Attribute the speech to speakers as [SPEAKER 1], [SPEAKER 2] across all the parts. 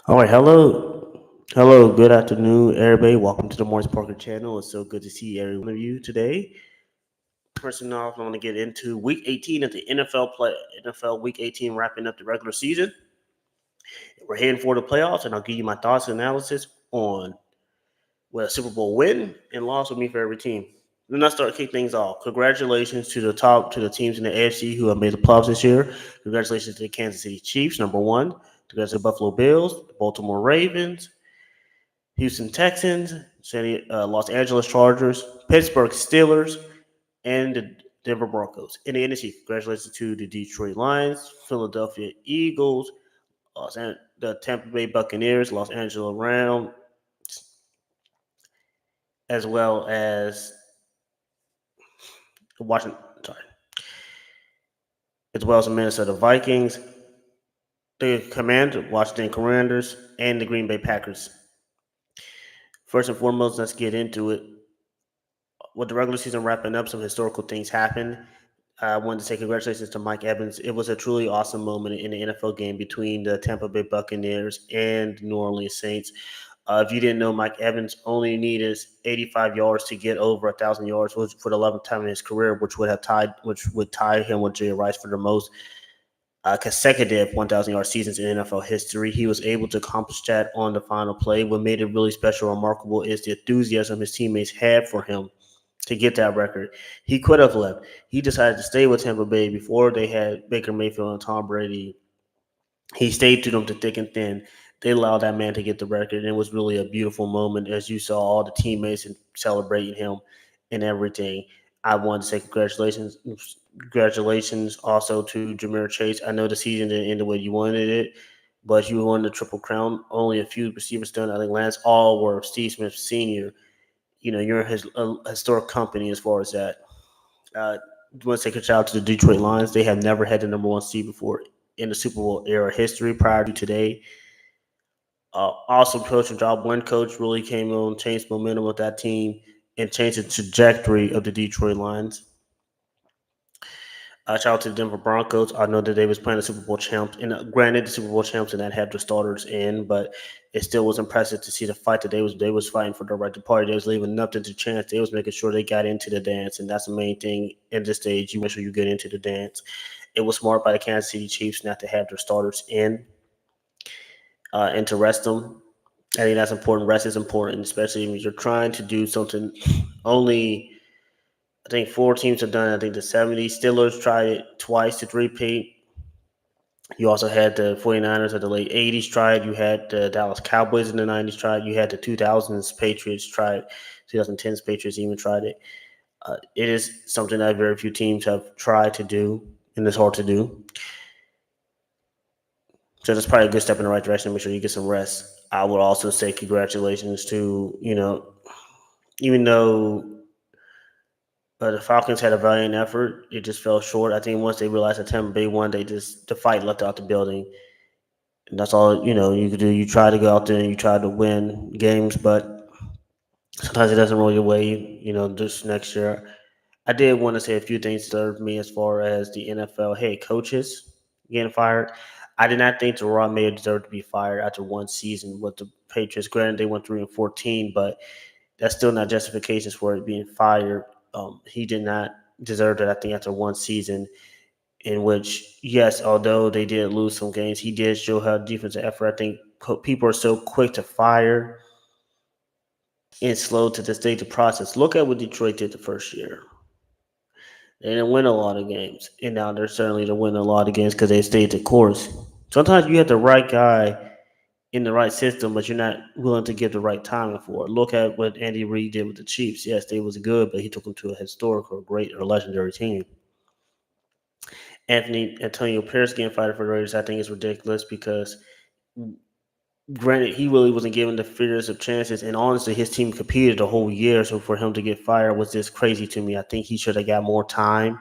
[SPEAKER 1] All right, hello, good afternoon, everybody. Welcome to the Morris Parker channel. It's so good to see every one of you today. First off, I want to get into Week 18 of the NFL Week 18, wrapping up the regular season. We're heading for the playoffs, and I'll give you my thoughts and analysis on what a Super Bowl win and loss will mean for every team. Then let's start kick things off. Congratulations to the teams in the AFC who have made the playoffs this year. Congratulations to the Kansas City Chiefs, number one. Congratulations to the Buffalo Bills, the Baltimore Ravens, Houston Texans, Los Angeles Chargers, Pittsburgh Steelers, and the Denver Broncos. In the NFC, congratulations to the Detroit Lions, Philadelphia Eagles, the Tampa Bay Buccaneers, Los Angeles Rams, as well as Washington. Sorry, as well as the Minnesota Vikings, Washington Commanders, and the Green Bay Packers. First and foremost, let's get into it. With the regular season wrapping up, some historical things happened. I wanted to say congratulations to Mike Evans. It was a truly awesome moment in the NFL game between the Tampa Bay Buccaneers and the New Orleans Saints. If you didn't know, Mike Evans only needed 85 yards to get over 1,000 yards for the 11th time in his career, which would tie him with Jerry Rice for the most consecutive 1,000 yard seasons in NFL history. He was able to accomplish that on the final play. What made it really special and remarkable is the enthusiasm his teammates had for him to get that record. He could have left. He decided to stay with Tampa Bay before they had Baker Mayfield and Tom Brady. He stayed to them to thick and thin. They allowed that man to get the record, and it was really a beautiful moment as you saw all the teammates and celebrating him and everything. I wanted to say congratulations also to Jameer Chase. I know the season didn't end the way you wanted it, but you won the Triple Crown. Only a few receivers done. I think Lance Allworth, Steve Smith Sr., you're a historic company as far as that. I want to take a shout out to the Detroit Lions. They have never had the number one seed before in the Super Bowl era history prior to today. Awesome coach and job. One coach really came on, changed momentum with that team, and changed the trajectory of the Detroit Lions. Shout out to the Denver Broncos. I know that they was playing the Super Bowl champs, and granted, the Super Bowl champs and that had the starters in, but it still was impressive to see the fight that they was fighting for the right to party. They was leaving nothing to chance. They was making sure they got into the dance, and that's the main thing in this stage. You make sure you get into the dance. It was smart by the Kansas City Chiefs not to have their starters in and to rest them. I think that's important. Rest is important, especially when you're trying to do something only. I think four teams have done it. I think the 70s Steelers tried it twice to three-peat. You also had the 49ers of the late 80s tried. You had the Dallas Cowboys in the 90s tried. You had the 2000s Patriots tried. 2010s Patriots even tried it. It is something that very few teams have tried to do, and it's hard to do. So that's probably a good step in the right direction to make sure you get some rest. I would also say congratulations to, even though the Falcons had a valiant effort. It just fell short. I think once they realized that Tampa Bay won, the fight left out the building. And that's all you could do. You try to go out there and you try to win games, but sometimes it doesn't roll your way. This next year, I did want to say a few things that served me as far as the NFL. Hey, coaches getting fired. I did not think Teron Mayer deserved to be fired after one season with the Patriots. Granted, they went 3-14, but that's still not justifications for it being fired. He did not deserve that. I think after one season, in which, yes, although they did lose some games, he did show how defensive effort. I think people are so quick to fire and slow to the state the process. Look at what Detroit did the first year. They didn't win a lot of games, and now they're certainly to win a lot of games because they stayed the course. Sometimes you have the right guy in the right system, but you're not willing to give the right timing for it. Look at what Andy Reid did with the Chiefs. Yes, they was good, but he took them to a historic or great or legendary team. Antonio Pierce getting fired for the Raiders, I think is ridiculous because granted, he really wasn't given the figures of chances, and honestly, his team competed the whole year. So for him to get fired was just crazy to me. I think he should have got more time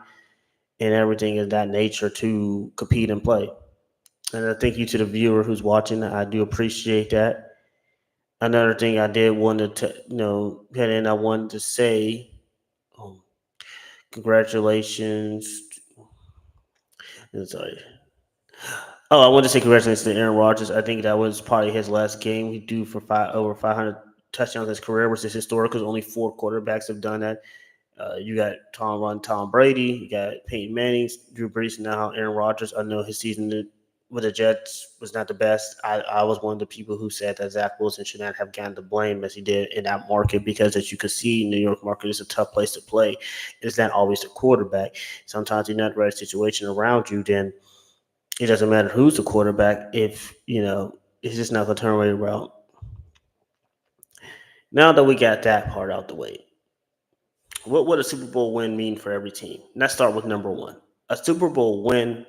[SPEAKER 1] and everything of that nature to compete and play. And I thank you to the viewer who's watching. I do appreciate that. Another thing I did want to, head in, I wanted to say, um, congratulations. Sorry. Oh, I want to say congratulations to Aaron Rodgers. I think that was probably his last game. He threw for over 500 touchdowns in his career, which is historical. Only four quarterbacks have done that. You got Tom Brady, you got Peyton Manning, Drew Brees, and now Aaron Rodgers. I know his season with the Jets was not the best. I was one of the people who said that Zach Wilson should not have gotten the blame as he did in that market because, as you can see, New York market is a tough place to play. It's not always the quarterback. Sometimes you're not the right situation around you, then it doesn't matter who's the quarterback if, it's just not going to turn right around. Now that we got that part out the way, what would a Super Bowl win mean for every team? Let's start with number one. A Super Bowl win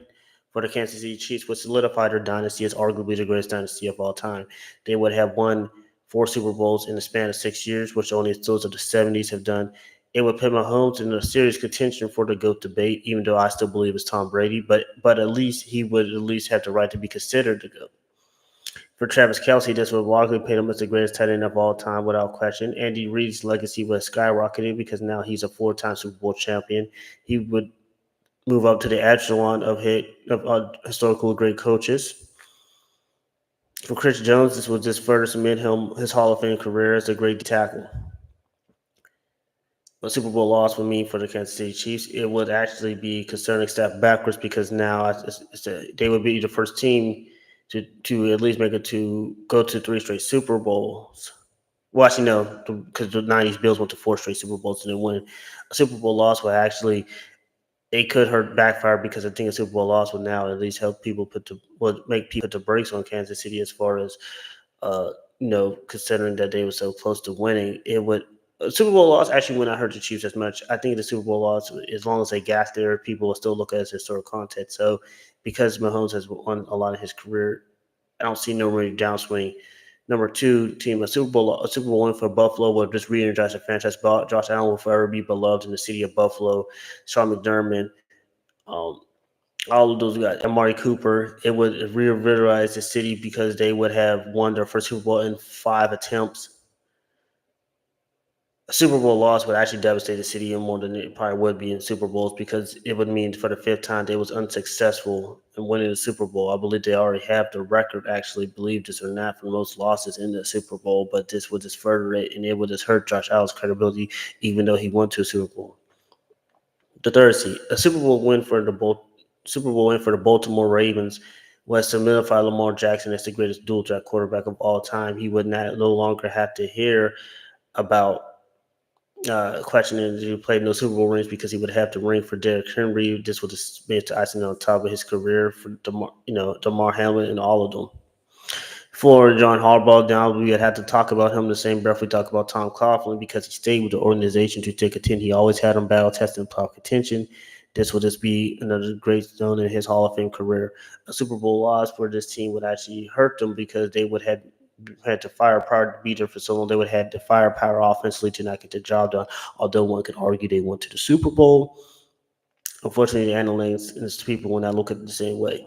[SPEAKER 1] for the Kansas City Chiefs would solidify their dynasty as arguably the greatest dynasty of all time. They would have won four Super Bowls in the span of 6 years, which only those of the '70s have done. It would put Mahomes in a serious contention for the GOAT debate, even though I still believe it's Tom Brady. But at least he would at least have the right to be considered the GOAT. For Travis Kelce, this would likely paint him as the greatest tight end of all time without question. Andy Reid's legacy was skyrocketing because now he's a four-time Super Bowl champion. He would move up to the echelon of historical great coaches. For Chris Jones, this would just further cement him his Hall of Fame career as a great tackle. A Super Bowl loss would mean for the Kansas City Chiefs, it would actually be concerning step backwards because now they would be the first team to at least make it to go to three straight Super Bowls. Well, actually, no, because the '90s Bills went to four straight Super Bowls and then win. A Super Bowl loss would actually it could hurt backfire because I think a Super Bowl loss would now at least help people make people put the brakes on Kansas City as far as uh, considering that they were so close to winning. It would a Super Bowl loss actually would not hurt the Chiefs as much. I think the Super Bowl loss, as long as they got there, people will still look at it as historic content. So because Mahomes has won a lot of his career, I don't see no really downswing. Number two team, a Super Bowl win for Buffalo would just re-energize the franchise. Josh Allen will forever be beloved in the city of Buffalo. Sean McDermott, um, all of those guys, Amari Cooper, it would revitalize the city because they would have won their first Super Bowl in 5 attempts. A Super Bowl loss would actually devastate the city more than it probably would be in Super Bowls because it would mean for the fifth time they was unsuccessful in winning the Super Bowl. I believe they already have the record, actually, believe this or not, for most losses in the Super Bowl, but this would just further it and it would just hurt Josh Allen's credibility, even though he won to a Super Bowl. The third seed, a Super Bowl win for the Baltimore Ravens was to solidify Lamar Jackson as the greatest dual threat quarterback of all time. He would no longer have to hear about questioning that he played no Super Bowl rings because he would have to ring for Derrick Henry. This would just be the icing on top of his career for Damar Hamlin and all of them. For John Harbaugh, now we would have to talk about him the same breath we talk about Tom Coughlin because he stayed with the organization to take a 10. He always had him battle testing talk attention. This will just be another great zone in his Hall of Fame career. A Super Bowl loss for this team would actually hurt them because they would have had to firepower to beat them for so long. They would have had the firepower offensively to not get the job done. Although one could argue they went to the Super Bowl. Unfortunately, the analysts and the people will not look at it the same way.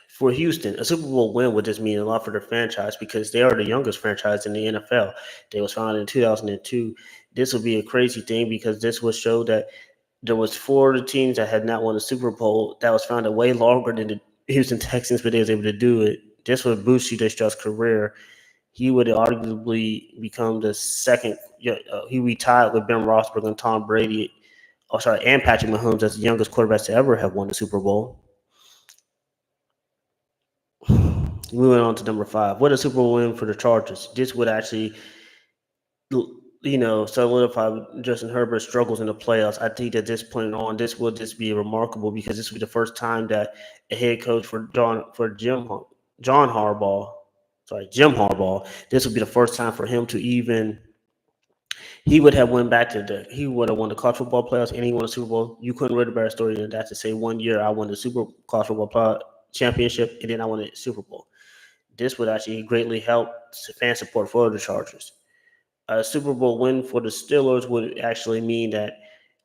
[SPEAKER 1] For Houston, a Super Bowl win would just mean a lot for their franchise because they are the youngest franchise in the NFL. They was founded in 2002. This would be a crazy thing because this would show that there was four of the teams that had not won a Super Bowl that was founded way longer than the Houston Texans, but they was able to do it. This would boost C.J. Stroud's career. He would arguably become the second. He retired with Ben Roethlisberger and Tom Brady. And Patrick Mahomes as the youngest quarterbacks to ever have won the Super Bowl. Moving on to number 5. What a Super Bowl win for the Chargers. This would actually, solidify Justin Herbert's struggles in the playoffs. I think at this point on, this will just be remarkable because this will be the first time that a head coach for Jim Harbaugh, this would be the first time for him to even. He would have he would have won the college football playoffs and he won a Super Bowl. You couldn't read a better story than that to say 1 year I won the college football championship and then I won the Super Bowl. This would actually greatly help fan support for the Chargers. A Super Bowl win for the Steelers would actually mean that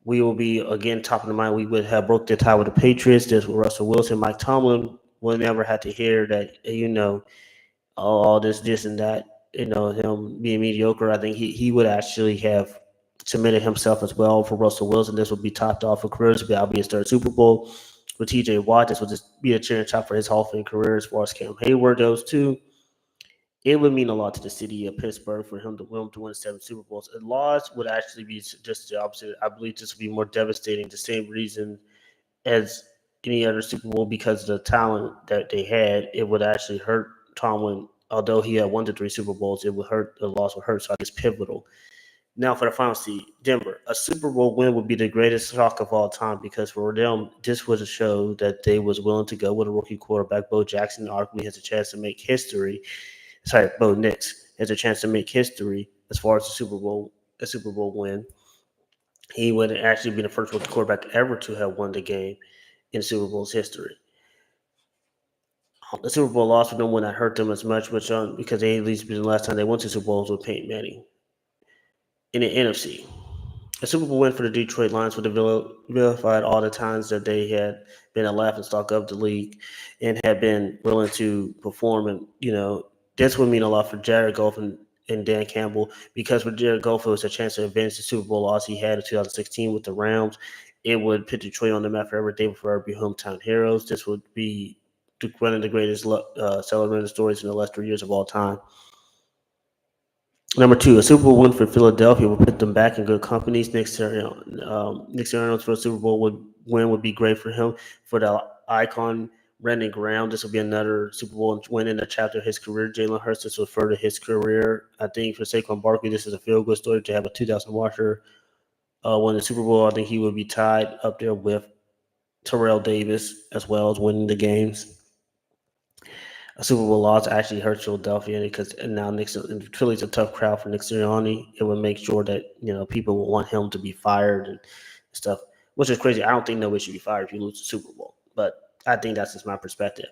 [SPEAKER 1] we will be again top of the mind. We would have broke the tie with the Patriots. There's Russell Wilson, Mike Tomlin will never have to hear that all this and that. Him being mediocre. I think he would actually have submitted himself as well for Russell Wilson. This would be topped off for careers. That'll be his third Super Bowl. with TJ Watt. This would just be a cherry on top for his Hall of Fame career as far as Cam Hayward goes too. It would mean a lot to the city of Pittsburgh for him to win 7 Super Bowls. A loss would actually be just the opposite. I believe this would be more devastating. The same reason as any other Super Bowl because of the talent that they had. It would actually hurt Tomlin. Although he had 1 to 3 Super Bowls, it would hurt. The loss would hurt. So I think it's pivotal. Now for the final seed, Denver. A Super Bowl win would be the greatest shock of all time because for them, this was a show that they was willing to go with a rookie quarterback. Bo Jackson arguably has a chance to make history. Sorry, Bo Nix has a chance to make history as far as a Super Bowl win. He would actually be the first rookie quarterback ever to have won the game in Super Bowl's history. The Super Bowl loss for them would not hurt them as much, because they at least been the last time they went to Super Bowls with Peyton Manning. In the NFC, a Super Bowl win for the Detroit Lions would have vilified all the times that they had been a laughingstock of the league and had been willing to perform. And, this would mean a lot for Jared Goff and Dan Campbell because for Jared Goff, it was a chance to avenge the Super Bowl loss he had in 2016 with the Rams. It would put Detroit on the map forever. They would forever be hometown heroes. This would be one of the greatest celebrating stories in the last 3 years of all time. Number 2, a Super Bowl win for Philadelphia will put them back in good companies. Nick Sirianni's first Super Bowl win would be great for him. For the icon Brandon Graham, this will be another Super Bowl win in the chapter of his career. Jalen Hurts, this will further his career. I think for Saquon Barkley, this is a feel-good story to have a 2000 watcher win the Super Bowl. I think he would be tied up there with Terrell Davis as well as winning the games. A Super Bowl loss actually hurts Philadelphia because now Philly's a tough crowd for Nick Sirianni. It would make sure that people will want him to be fired and stuff, which is crazy. I don't think nobody should be fired if you lose the Super Bowl, but I think that's just my perspective.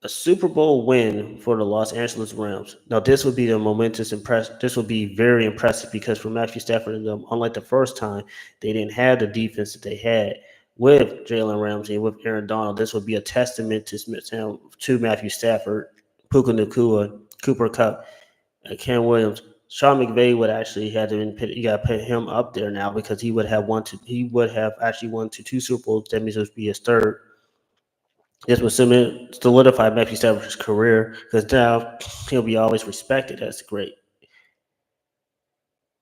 [SPEAKER 1] A Super Bowl win for the Los Angeles Rams. Now this would be This would be very impressive because for Matthew Stafford and them, unlike the first time, they didn't have the defense that they had with Jalen Ramsey and with Aaron Donald. This would be a testament to Matthew Stafford, Puka Nacua, Cooper Kupp, and Ken Williams. Sean McVay would actually have to you got to put him up there now because he would have actually won 2 Super Bowls. That means it would be his third. This would solidify Matthew Stafford's career because now he'll be always respected as great.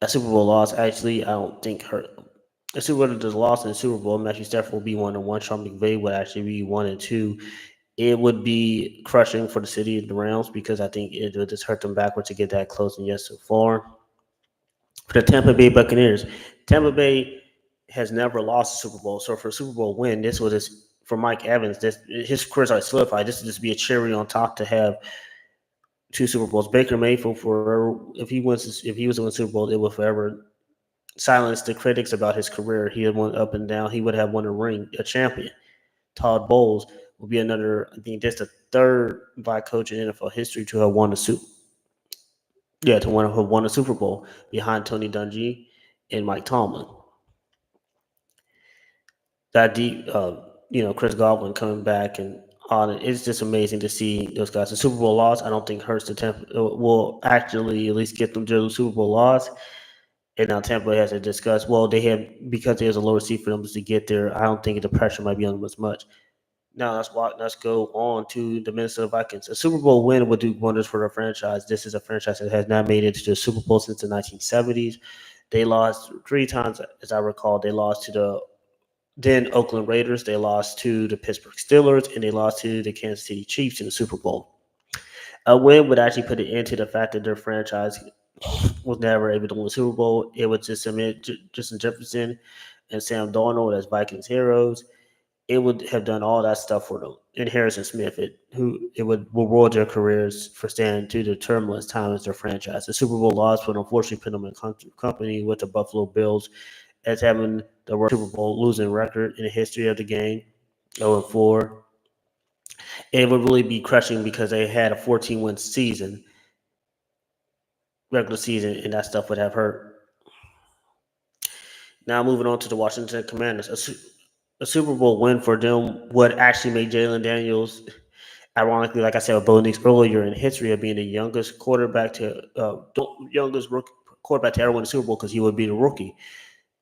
[SPEAKER 1] A Super Bowl loss actually I don't think hurt him. Assuming the loss in the Super Bowl, Matthew Stafford will be 1-1. Sean McVay would actually be 1-2. It would be crushing for the city of the Rams because I think it would just hurt them backwards to get that close and yet so far. For the Tampa Bay Buccaneers, Tampa Bay has never lost a Super Bowl. So for a Super Bowl win, this was just for Mike Evans. His career's already solidified. This would just be a cherry on top to have 2 Super Bowls. Baker Mayfield, if he was to win Super Bowl, it would forever silence the critics about his career. He had won up and down. He would have won a champion. Todd Bowles will be another. I think that's the third black coach in NFL history to have won a Super Bowl behind Tony Dungy and Mike Tomlin. That deep, Chris Godwin coming back and on it. It's just amazing to see those guys. The Super Bowl loss, I don't think hurts the Tampa. Will actually at least get them to the Super Bowl loss. And now Tampa has to discuss. Well, because there's a lower seat for them to get there. I don't think the pressure might be on them as much. Now let's go on to the Minnesota Vikings. A Super Bowl win would do wonders for their franchise. This is a franchise that has not made it to the Super Bowl since the 1970s. They lost 3 times, as I recall. They lost to the then Oakland Raiders. They lost to the Pittsburgh Steelers, and they lost to the Kansas City Chiefs in the Super Bowl. A win would actually put an end to the fact that their franchise was never able to win the Super Bowl. It would just submit Justin Jefferson and Sam Darnold as Vikings heroes. It would have done all that stuff for them. And Harrison Smith, it would reward their careers for standing through the turbulent times of their franchise. The Super Bowl loss would unfortunately put them in company with the Buffalo Bills as having the worst Super Bowl losing record in the history of the game, 0-4. It would really be crushing because they had a 14-win regular season, and that stuff would have hurt. Now moving on to the Washington Commanders. A Super Bowl win for them would actually make Jalen Daniels, ironically, like I said with Bo Nix earlier, in history of being the youngest quarterback to ever win the Super Bowl because he would be the rookie.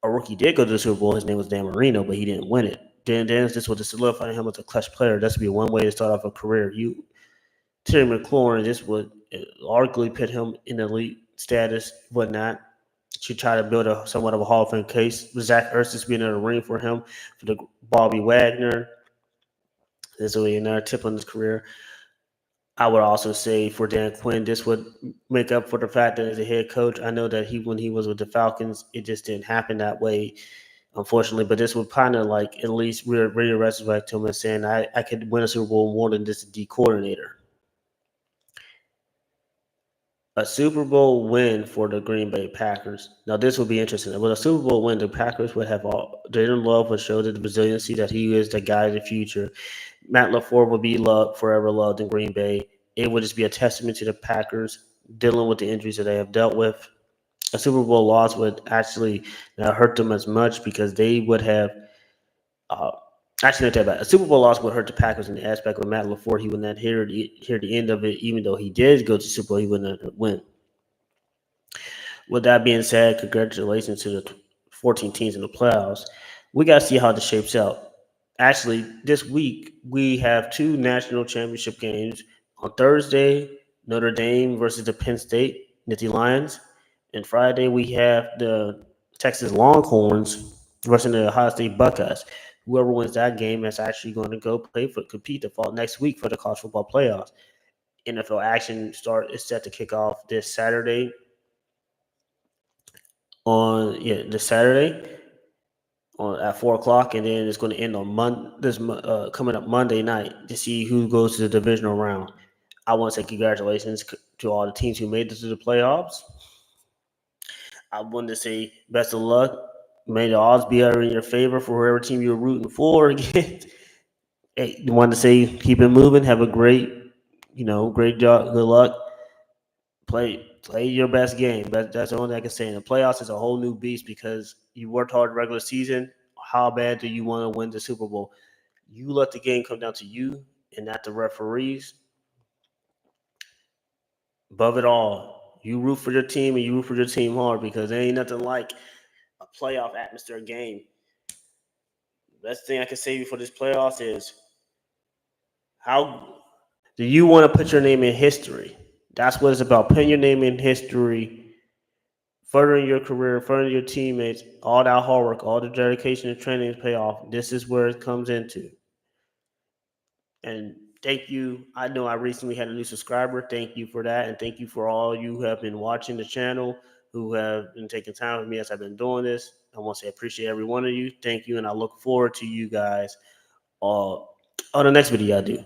[SPEAKER 1] A rookie did go to the Super Bowl. His name was Dan Marino, but he didn't win it. then this would solidify him as a clutch player. That's would be one way to start off a career. Terry McLaurin, this would arguably put him in elite status, whatnot. To try to build a somewhat of a Hall of Fame case. With Zach Ertz being in the ring for him, for the Bobby Wagner. This will be another tip on his career. I would also say for Dan Quinn, this would make up for the fact that as a head coach, I know that when he was with the Falcons, it just didn't happen that way, unfortunately. But this would kind of like at least resurrect him and saying I could win a Super Bowl more than just a D coordinator. A Super Bowl win for the Green Bay Packers. Now, this would be interesting. With a Super Bowl win, the Packers would have all Jordan Love would show the resiliency that he is the guy of the future. Matt LaFleur would be loved, forever loved in Green Bay. It would just be a testament to the Packers dealing with the injuries that they have dealt with. A Super Bowl loss would actually not hurt them as much because they would have. Actually, not that bad. A Super Bowl loss would hurt the Packers in the aspect of Matt LaFleur. He would not hear the end of it, even though he did go to Super Bowl. He would not win. With that being said, congratulations to the 14 teams in the playoffs. We got to see how this shapes out. Actually, this week we have two national championship games. On Thursday, Notre Dame versus the Penn State Nittany Lions. And Friday, we have the Texas Longhorns versus the Ohio State Buckeyes. Whoever wins that game is actually going to go compete the fall next week for the college football playoffs. NFL action is set to kick off this Saturday this Saturday at 4:00, and then it's going to end on coming up Monday night to see who goes to the divisional round. I want to say congratulations to all the teams who made it to the playoffs. I want to say best of luck. May the odds be ever in your favor for whoever team you're rooting for again. Hey, I want to say keep it moving. Have a great job. Good luck. Play your best game. That's the only thing I can say. In the playoffs is a whole new beast because you worked hard regular season. How bad do you want to win the Super Bowl? You let the game come down to you and not the referees. Above it all, you root for your team and you root for your team hard because there ain't nothing like a playoff atmosphere game. Best thing I can say before this playoffs is how do you want to put your name in history? That's what it's about. Putting your name in history, furthering your career, furthering your teammates, all that hard work, all the dedication and training pay off. This is where it comes into. And thank you. I know I recently had a new subscriber. Thank you for that. And thank you for all you who have been watching the channel, who have been taking time with me as I've been doing this. I want to say I appreciate every one of you. Thank you. And I look forward to you guys on the next video I do.